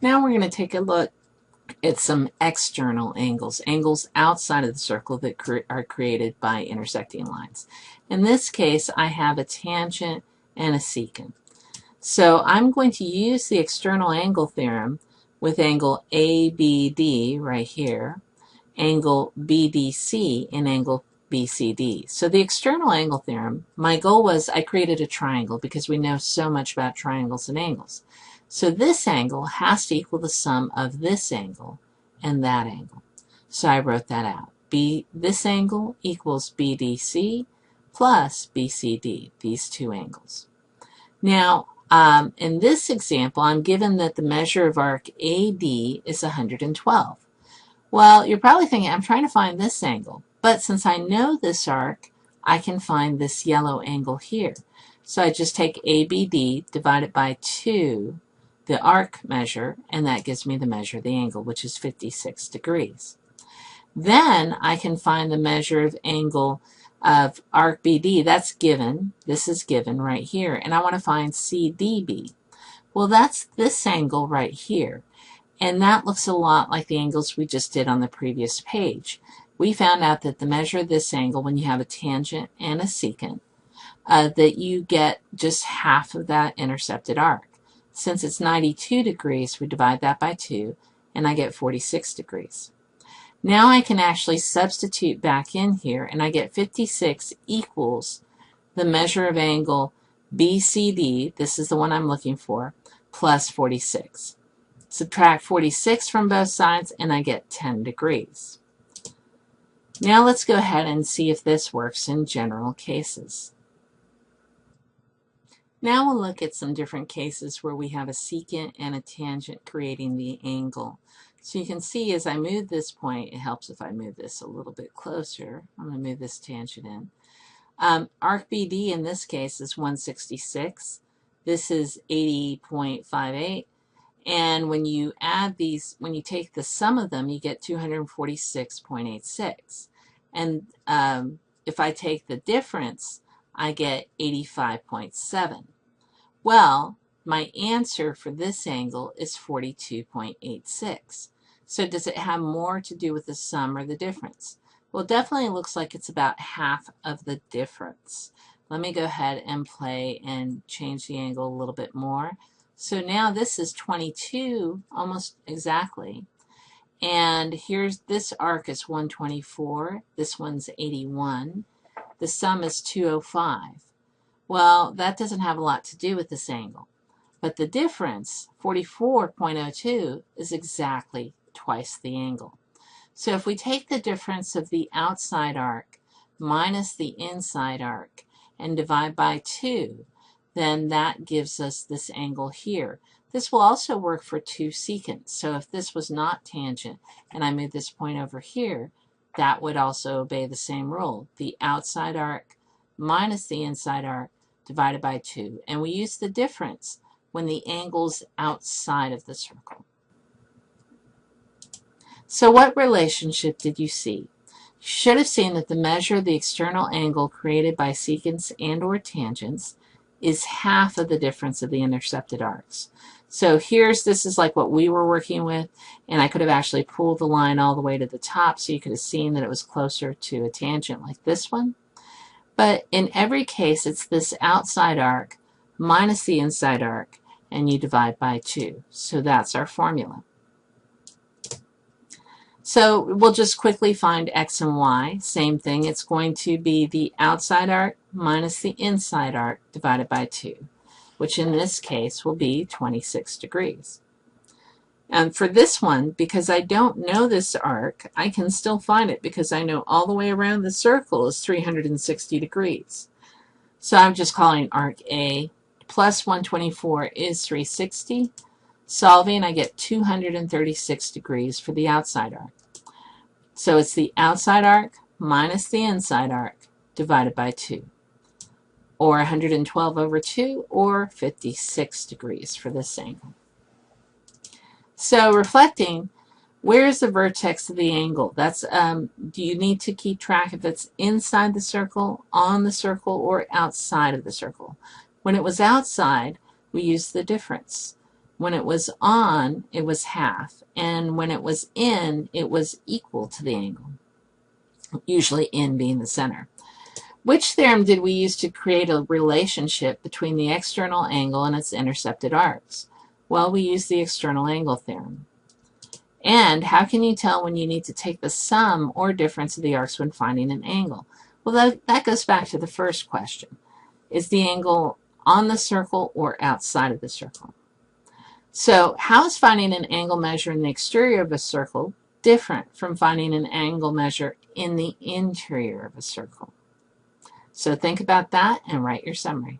Now we're going to take a look at some external angles, angles outside of the circle that are created by intersecting lines. In this case, I have a tangent and a secant. So I'm going to use the external angle theorem with angle ABD right here, angle BDC, and angle BCD. So the external angle theorem, my goal was I created a triangle because we know so much about triangles and angles. So this angle has to equal the sum of this angle and that angle. So I wrote that out. This angle equals BDC plus BCD, these two angles. Now, in this example, I'm given that the measure of arc AD is 112. Well, you're probably thinking, I'm trying to find this angle. But since I know this arc, I can find this yellow angle here. So I just take ABD, divide it by 2, the arc measure, and that gives me the measure of the angle, which is 56 degrees. Then I can find the measure of angle of arc BD. That's given. This is given right here. And I want to find CDB. Well, that's this angle right here. And that looks a lot like the angles we just did on the previous page. We found out that the measure of this angle, when you have a tangent and a secant, that you get just half of that intercepted arc. Since it's 92 degrees, we divide that by 2, and I get 46 degrees. Now I can actually substitute back in here, and I get 56 equals the measure of angle BCD, this is the one I'm looking for, plus 46. Subtract 46 from both sides, and I get 10 degrees. Now let's go ahead and see if this works in general cases. Now we'll look at some different cases where we have a secant and a tangent creating the angle. So you can see as I move this point, it helps if I move this a little bit closer. I'm going to move this tangent in. Arc BD in this case is 166. This is 80.58. And when you add these, when you take the sum of them, you get 246.86. And if I take the difference, I get 85.7. Well, my answer for this angle is 42.86. So does it have more to do with the sum or the difference? Well, it definitely looks like it's about half of the difference. Let me go ahead and play and change the angle a little bit more. So now this is 22, almost exactly. And here's this arc is 124. This one's 81. The sum is 205. Well, that doesn't have a lot to do with this angle. But the difference, 44.02, is exactly twice the angle. So if we take the difference of the outside arc minus the inside arc and divide by 2, then that gives us this angle here. This will also work for two secants. So if this was not tangent and I move this point over here, that would also obey the same rule. The outside arc minus the inside arc divided by 2. And we use the difference when the angle's outside of the circle. So what relationship did you see? You should have seen that the measure of the external angle created by secants and or tangents is half of the difference of the intercepted arcs. So this is like what we were working with, and I could have actually pulled the line all the way to the top so you could have seen that it was closer to a tangent like this one. But in every case, it's this outside arc minus the inside arc, and you divide by 2. So that's our formula. So we'll just quickly find x and y. Same thing. It's going to be the outside arc minus the inside arc divided by 2, which in this case will be 26 degrees. And for this one, because I don't know this arc, I can still find it because I know all the way around the circle is 360 degrees. So I'm just calling arc A plus 124 is 360. Solving, I get 236 degrees for the outside arc. So it's the outside arc minus the inside arc divided by 2, or 112 over 2, or 56 degrees for this angle. So reflecting, where's the vertex of the angle? That's do you need to keep track if it's inside the circle, on the circle, or outside of the circle? When it was outside, we used the difference. When it was on, it was half, and when it was in, it was equal to the angle, usually in being the center. Which theorem did we use to create a relationship between the external angle and its intercepted arcs? Well, we used the external angle theorem. And how can you tell when you need to take the sum or difference of the arcs when finding an angle? Well, that goes back to the first question. Is the angle on the circle or outside of the circle? So how is finding an angle measure in the exterior of a circle different from finding an angle measure in the interior of a circle? So think about that and write your summary.